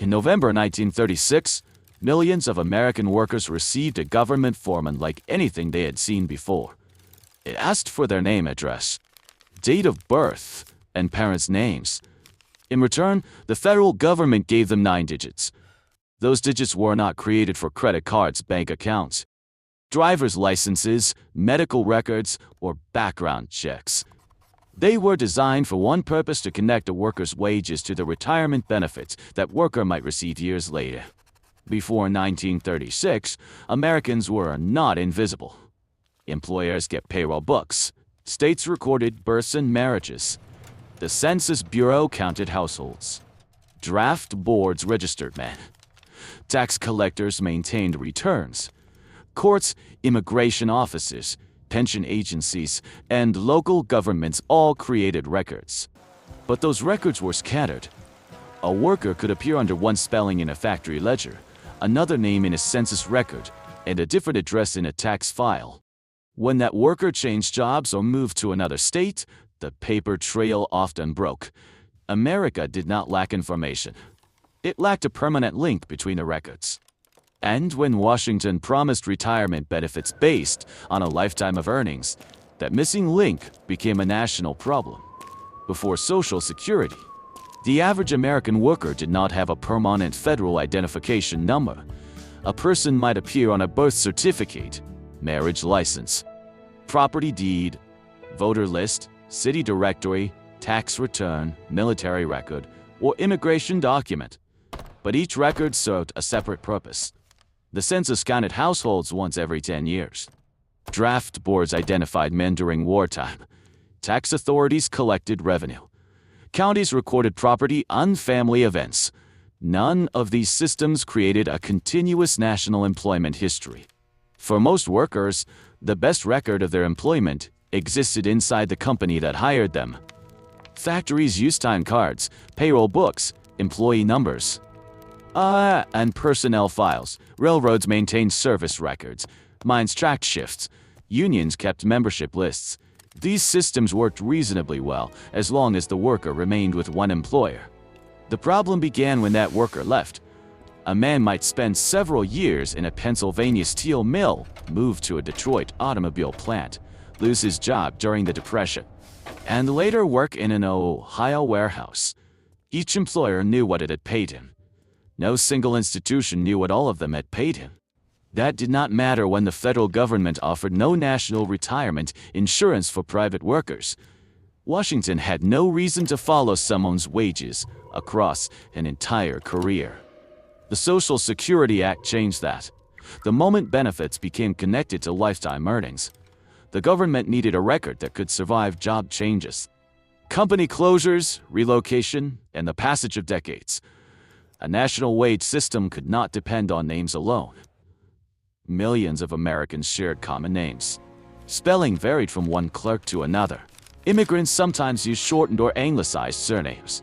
In November 1936, millions of American workers received a government form unlike anything they had seen before. It asked for their name, address, date of birth, and parents' names. In return, the federal government gave them 9 digits. Those digits were not created for credit cards, bank accounts, driver's licenses, medical records, or background checks. They were designed for one purpose: to connect a worker's wages to the retirement benefits that worker might receive years later. Before 1936, Americans were not invisible. Employers kept payroll books. States recorded births and marriages. The Census Bureau counted households. Draft boards registered men. Tax collectors maintained returns. Courts, immigration offices, pension agencies, and local governments all created records. But those records were scattered. A worker could appear under one spelling in a factory ledger, another name in a census record, and a different address in a tax file. When that worker changed jobs or moved to another state, the paper trail often broke. America did not lack information. It lacked a permanent link between the records. And when Washington promised retirement benefits based on a lifetime of earnings, that missing link became a national problem. Before Social Security, the average American worker did not have a permanent federal identification number. A person might appear on a birth certificate, marriage license, property deed, voter list, city directory, tax return, military record, or immigration document. But each record served a separate purpose. The census counted households once every 10 years. Draft boards identified men during wartime. Tax authorities collected revenue. Counties recorded property and family events. None of these systems created a continuous national employment history. For most workers, the best record of their employment existed inside the company that hired them. Factories used time cards, payroll books, employee numbers, and personnel files. Railroads maintained service records. Mines tracked shifts. Unions kept membership lists. These systems worked reasonably well as long as the worker remained with one employer. The problem began when that worker left. A man might spend several years in a Pennsylvania steel mill, move to a Detroit automobile plant, lose his job during the Depression, and later work in an Ohio warehouse. Each employer knew what it had paid him. No single institution knew what all of them had paid him. That did not matter when the federal government offered no national retirement insurance for private workers. Washington had no reason to follow someone's wages across an entire career. The Social Security Act changed that. The moment benefits became connected to lifetime earnings, the government needed a record that could survive job changes, company closures, relocation, and the passage of decades. A national wage system could not depend on names alone. Millions of Americans shared common names. Spelling varied from one clerk to another. Immigrants sometimes used shortened or anglicized surnames.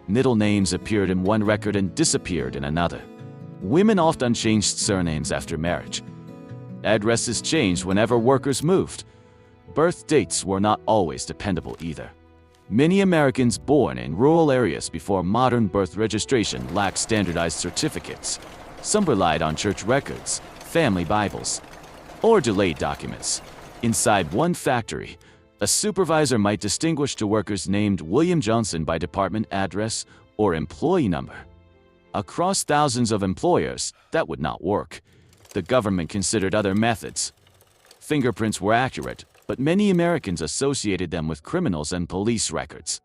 Middle names appeared in one record and disappeared in another. Women often changed surnames after marriage. Addresses changed whenever workers moved. Birth dates were not always dependable either. Many Americans born in rural areas before modern birth registration lacked standardized certificates. Some relied on church records, family Bibles, or delayed documents. Inside one factory, a supervisor might distinguish two workers named William Johnson by department address or employee number. Across thousands of employers, that would not work. The government considered other methods. Fingerprints were accurate, but many Americans associated them with criminals and police records.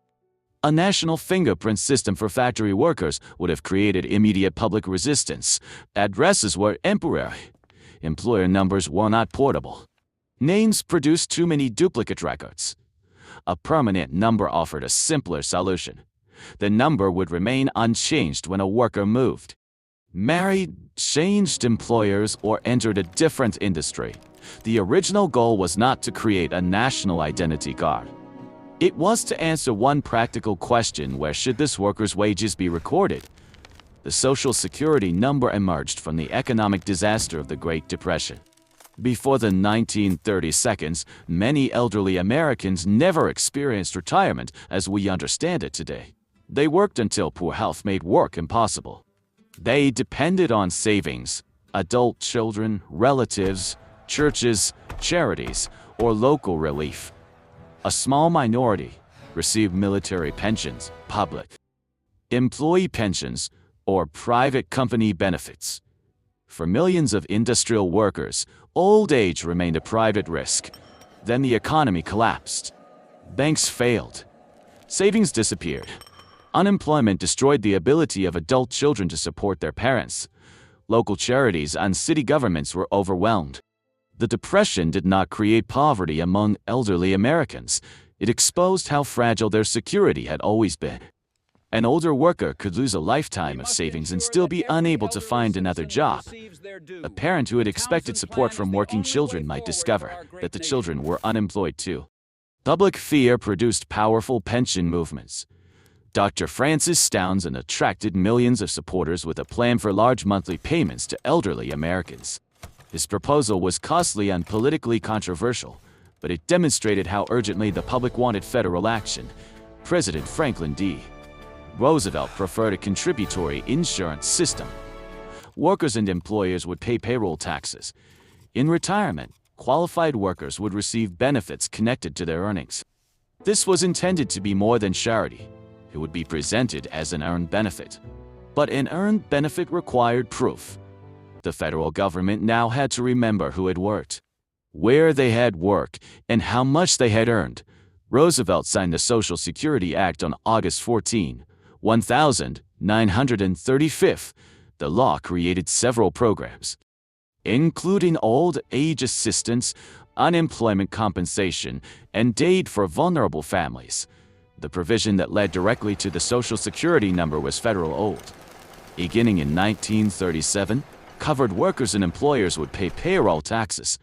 A national fingerprint system for factory workers would have created immediate public resistance. Addresses were temporary. Employer numbers were not portable. Names produced too many duplicate records. A permanent number offered a simpler solution. The number would remain unchanged when a worker moved, married, changed employers, or entered a different industry. The original goal was not to create a national identity card. It was to answer one practical question: where should this worker's wages be recorded? The Social Security number emerged from the economic disaster of the Great Depression. Before the 1930s, many elderly Americans never experienced retirement as we understand it today. They worked until poor health made work impossible. They depended on savings, adult children, relatives, churches, charities, or local relief. A small minority received military pensions, public employee pensions, or private company benefits. For millions of industrial workers, old age remained a private risk. Then the economy collapsed. Banks failed. Savings disappeared. Unemployment destroyed the ability of adult children to support their parents. Local charities and city governments were overwhelmed. The Depression did not create poverty among elderly Americans. It exposed how fragile their security had always been. An older worker could lose a lifetime of savings and still be unable to find another job. A parent who had expected support from working children might discover that the children were unemployed too. Public fear produced powerful pension movements. Dr. Francis Townsend attracted millions of supporters with a plan for large monthly payments to elderly Americans. His proposal was costly and politically controversial, but it demonstrated how urgently the public wanted federal action. President Franklin D. Roosevelt preferred a contributory insurance system. Workers and employers would pay payroll taxes. In retirement, qualified workers would receive benefits connected to their earnings. This was intended to be more than charity. It would be presented as an earned benefit. But an earned benefit required proof. The federal government now had to remember who had worked, where they had worked, and how much they had earned. Roosevelt signed the Social Security Act on August 14, 1935. The law created several programs, including old age assistance, unemployment compensation, and aid for vulnerable families. The provision that led directly to the Social Security number was federal old. Beginning in 1937, covered workers and employers would pay payroll taxes.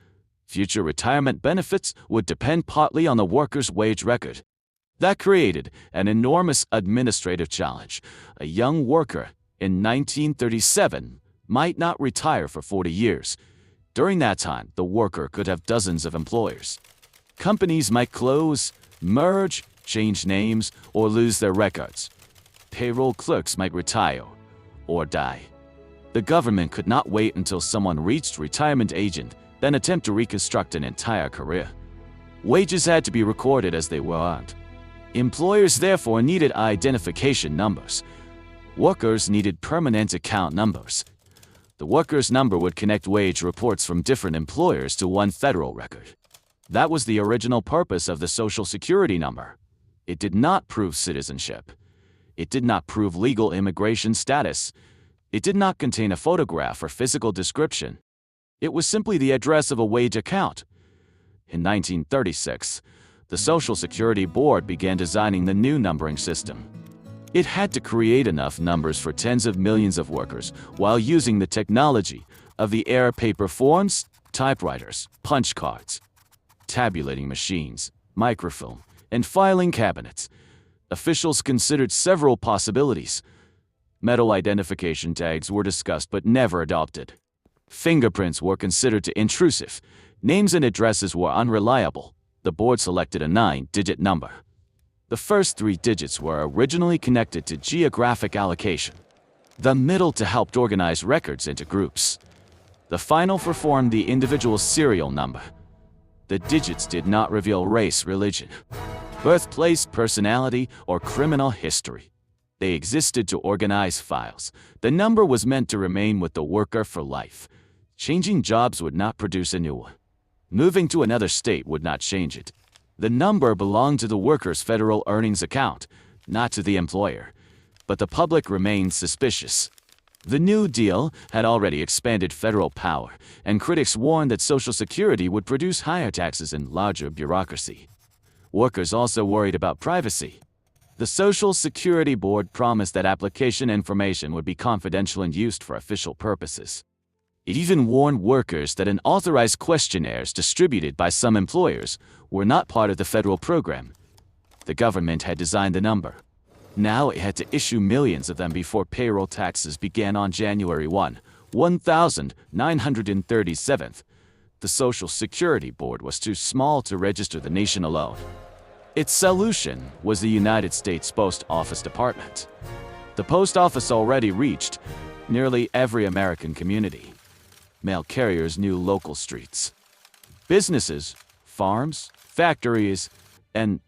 Future retirement benefits would depend partly on the worker's wage record. That created an enormous administrative challenge. A young worker in 1937 might not retire for 40 years. During that time, the worker could have dozens of employers. Companies might close, merge, change names, or lose their records. Payroll clerks might retire or die. The government could not wait until someone reached retirement age and then attempt to reconstruct an entire career. Wages had to be recorded as they were earned. Employers therefore needed identification numbers. Workers needed permanent account numbers. The worker's number would connect wage reports from different employers to one federal record. That was the original purpose of the Social Security number. It did not prove citizenship. It did not prove legal immigration status. It did not contain a photograph or physical description. It was simply the address of a wage account. In 1936, the Social Security Board began designing the new numbering system. It had to create enough numbers for tens of millions of workers while using the technology of the era: paper forms, typewriters, punch cards, tabulating machines, microfilm, and filing cabinets. Officials considered several possibilities. Metal identification tags were discussed but never adopted. Fingerprints were considered too intrusive. Names and addresses were unreliable. The board selected a 9-digit number. The first 3 digits were originally connected to geographic allocation. The middle to help organize records into groups. The final formed the individual serial number. The digits did not reveal race, religion, birthplace, personality, or criminal history. They existed to organize files. The number was meant to remain with the worker for life. Changing jobs would not produce a new one. Moving to another state would not change it. The number belonged to the worker's federal earnings account, not to the employer. But the public remained suspicious. The New Deal had already expanded federal power, and critics warned that Social Security would produce higher taxes and larger bureaucracy. Workers also worried about privacy. The Social Security Board promised that application information would be confidential and used for official purposes. It even warned workers that unauthorized questionnaires distributed by some employers were not part of the federal program. The government had designed the number. Now it had to issue millions of them before payroll taxes began on January 1, 1937. The Social Security Board was too small to register the nation alone. Its solution was the United States Post Office Department. The post office already reached nearly every American community. Mail carriers knew local streets. Businesses, farms, factories, and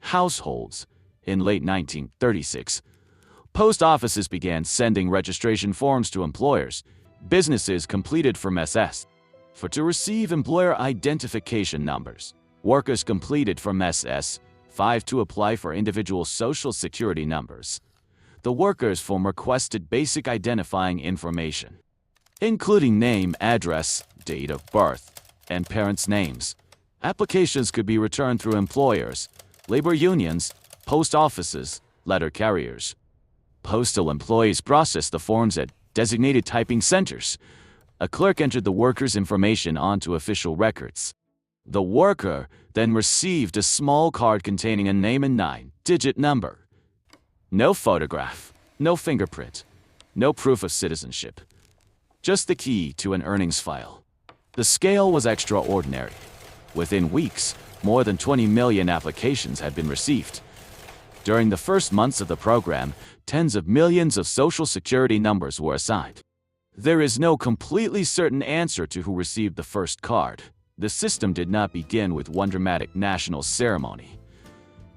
households. In late 1936, post offices began sending registration forms to employers. Businesses completed from SS to receive employer identification numbers. Workers completed from SS5 to apply for individual social security numbers. The workers' form requested basic identifying information, including name, address, date of birth, and parents' names. Applications could be returned through employers, labor unions, post offices, letter carriers. Postal employees processed the forms at designated typing centers. A clerk entered the worker's information onto official records. The worker then received a small card containing a name and 9-digit number. No photograph, no fingerprint, no proof of citizenship. Just the key to an earnings file. The scale was extraordinary. Within weeks, more than 20 million applications had been received. During the first months of the program, tens of millions of Social Security numbers were assigned. There is no completely certain answer to who received the first card. The system did not begin with one dramatic national ceremony.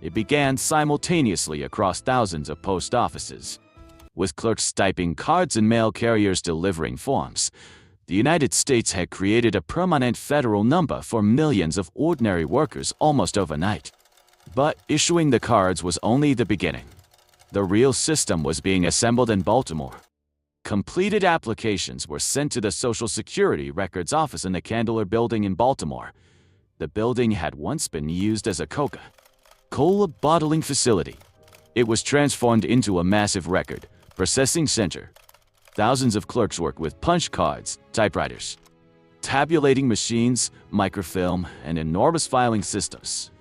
It began simultaneously across thousands of post offices, with clerks typing cards and mail carriers delivering forms. The United States had created a permanent federal number for millions of ordinary workers almost overnight. But issuing the cards was only the beginning. The real system was being assembled in Baltimore. Completed applications were sent to the Social Security Records Office in the Candler Building in Baltimore. The building had once been used as a Coca-Cola bottling facility. It was transformed into a massive record processing center. Thousands of clerks worked with punch cards, typewriters, tabulating machines, microfilm, and enormous filing systems.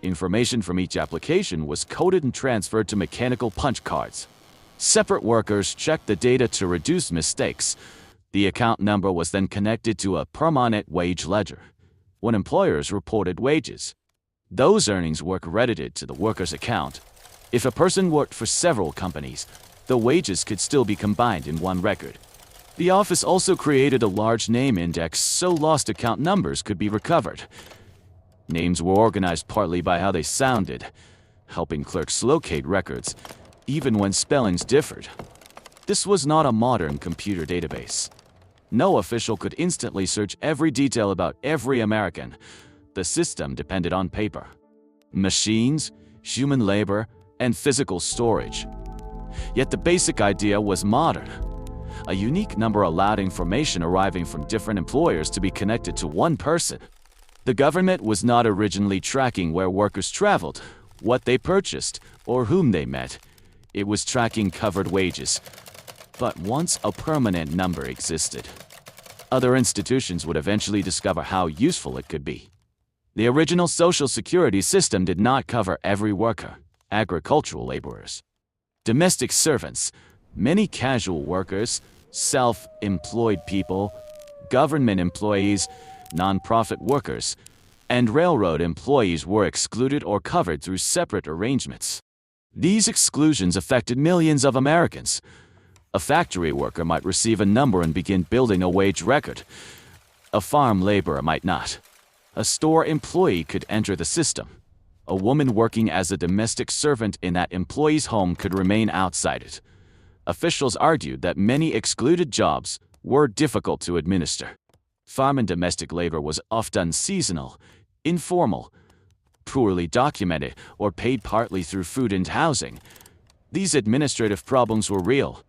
Information from each application was coded and transferred to mechanical punch cards. Separate workers checked the data to reduce mistakes. The account number was then connected to a permanent wage ledger. When employers reported wages, those earnings were credited to the worker's account. If a person worked for several companies, the wages could still be combined in one record. The office also created a large name index so lost account numbers could be recovered. Names were organized partly by how they sounded, helping clerks locate records, even when spellings differed. This was not a modern computer database. No official could instantly search every detail about every American. The system depended on paper, machines, human labor, and physical storage. Yet the basic idea was modern. A unique number allowed information arriving from different employers to be connected to one person. The government was not originally tracking where workers traveled, what they purchased, or whom they met. It was tracking covered wages. But once a permanent number existed, other institutions would eventually discover how useful it could be. The original Social Security system did not cover every worker: agricultural laborers, domestic servants, many casual workers, self-employed people, government employees, nonprofit workers, and railroad employees were excluded or covered through separate arrangements. These exclusions affected millions of Americans. A factory worker might receive a number and begin building a wage record. A farm laborer might not. A store employee could enter the system. A woman working as a domestic servant in that employee's home could remain outside it. Officials argued that many excluded jobs were difficult to administer. Farm and domestic labor was often seasonal, informal, poorly documented, or paid partly through food and housing. These administrative problems were real,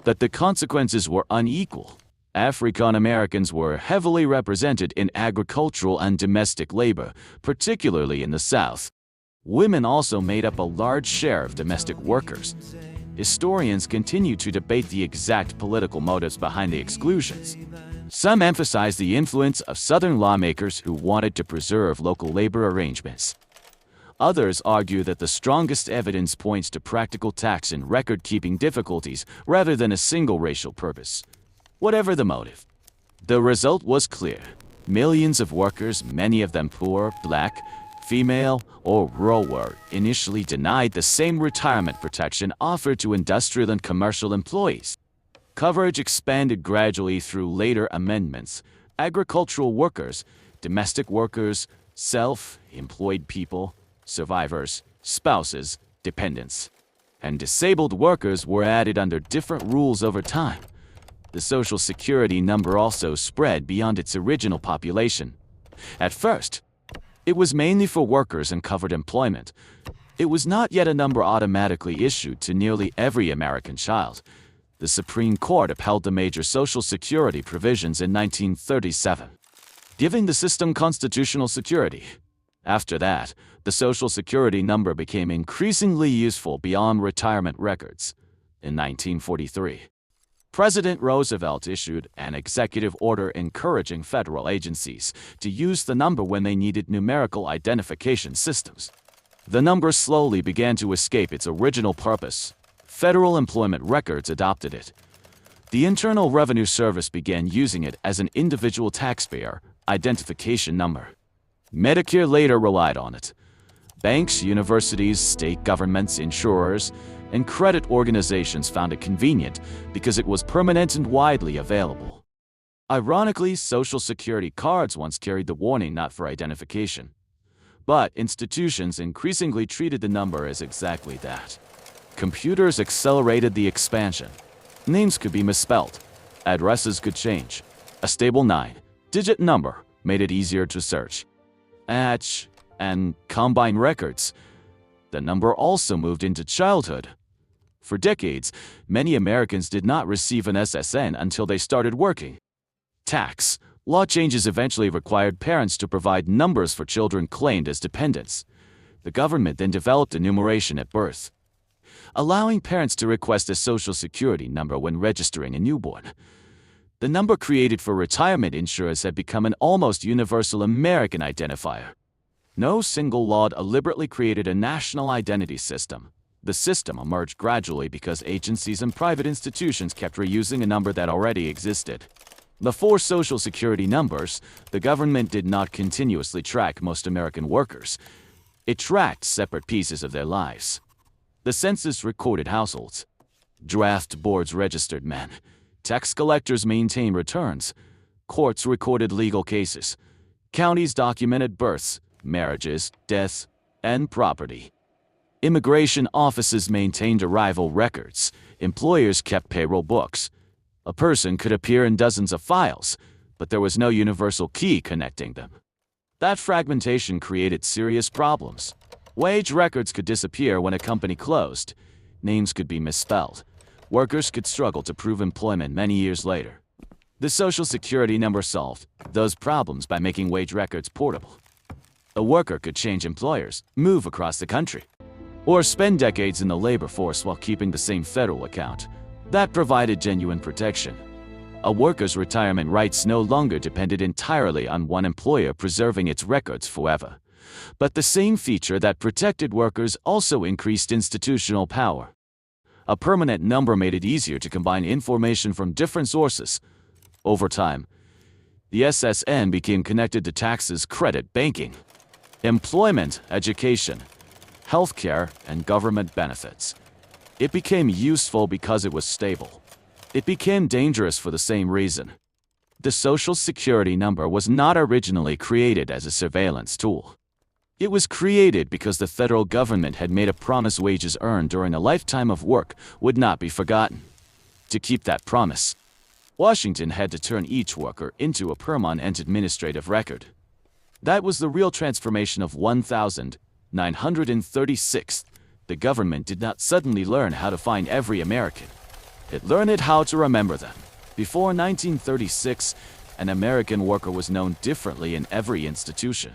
but the consequences were unequal. African Americans were heavily represented in agricultural and domestic labor, particularly in the South. Women also made up a large share of domestic workers. Historians continue to debate the exact political motives behind the exclusions. Some emphasize the influence of Southern lawmakers who wanted to preserve local labor arrangements. Others argue that the strongest evidence points to practical tax and record-keeping difficulties rather than a single racial purpose. Whatever the motive, the result was clear. Millions of workers, many of them poor, black, female, or rural, were initially denied the same retirement protection offered to industrial and commercial employees. Coverage expanded gradually through later amendments. Agricultural workers, domestic workers, self-employed people, survivors, spouses, dependents, and disabled workers were added under different rules over time. The Social Security number also spread beyond its original population. At first, it was mainly for workers and covered employment. It was not yet a number automatically issued to nearly every American child. The Supreme Court upheld the major Social Security provisions in 1937, giving the system constitutional security. After that, the Social Security number became increasingly useful beyond retirement records. In 1943, President Roosevelt issued an executive order encouraging federal agencies to use the number when they needed numerical identification systems. The number slowly began to escape its original purpose. Federal employment records adopted it. The Internal Revenue Service began using it as an individual taxpayer identification number. Medicare later relied on it. Banks, universities, state governments, insurers, and credit organizations found it convenient because it was permanent and widely available. Ironically, Social Security cards once carried the warning not for identification. But institutions increasingly treated the number as exactly that. Computers accelerated the expansion. Names could be misspelled. Addresses could change. A stable 9-digit number made it easier to search, match, and combine records. The number also moved into childhood. For decades, many Americans did not receive an SSN until they started working. Tax law changes eventually required parents to provide numbers for children claimed as dependents. The government then developed enumeration at birth, allowing parents to request a Social Security number when registering a newborn. The number created for retirement insurance had become an almost universal American identifier. No single law deliberately created a national identity system. The system emerged gradually because agencies and private institutions kept reusing a number that already existed. Before Social Security numbers, the government did not continuously track most American workers. It tracked separate pieces of their lives. The census recorded households. Draft boards registered men. Tax collectors maintained returns. Courts recorded legal cases. Counties documented births, marriages, deaths, and property. Immigration offices maintained arrival records. Employers kept payroll books. A person could appear in dozens of files, but there was no universal key connecting them. That fragmentation created serious problems. Wage records could disappear when a company closed. Names could be misspelled. Workers could struggle to prove employment many years later. The Social Security number solved those problems by making wage records portable. A worker could change employers, move across the country, or spend decades in the labor force while keeping the same federal account. That provided genuine protection. A worker's retirement rights no longer depended entirely on one employer preserving its records forever. But the same feature that protected workers also increased institutional power. A permanent number made it easier to combine information from different sources. Over time, the SSN became connected to taxes, credit, banking, employment, education, healthcare, and government benefits. It became useful because it was stable. It became dangerous for the same reason. The Social Security number was not originally created as a surveillance tool. It was created because the federal government had made a promise wages earned during a lifetime of work would not be forgotten. To keep that promise, Washington had to turn each worker into a permanent administrative record. That was the real transformation of 1936. The government did not suddenly learn how to find every American. It learned how to remember them. Before 1936, an American worker was known differently in every institution.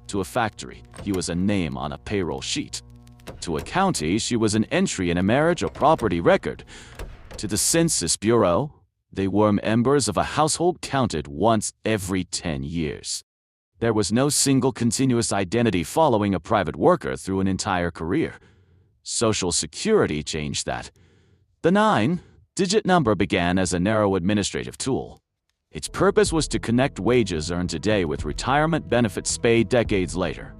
To a factory, he was a name on a payroll sheet. To a county, she was an entry in a marriage or property record. To the Census Bureau, they were members of a household counted once every 10 years. There was no single continuous identity following a private worker through an entire career. Social Security changed that. The 9-digit number began as a narrow administrative tool. Its purpose was to connect wages earned today with retirement benefits paid decades later.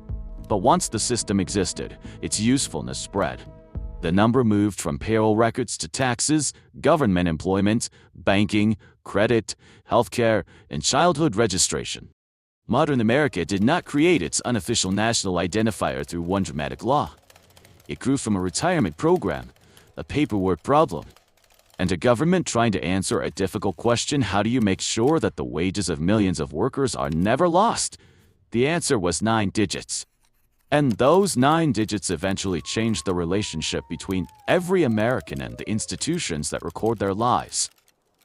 But once the system existed, its usefulness spread. The number moved from payroll records to taxes, government employment, banking, credit, healthcare, and childhood registration. Modern America did not create its unofficial national identifier through one dramatic law. It grew from a retirement program, a paperwork problem, and a government trying to answer a difficult question: how do you make sure that the wages of millions of workers are never lost? The answer was 9 digits. And those 9 digits eventually changed the relationship between every American and the institutions that record their lives.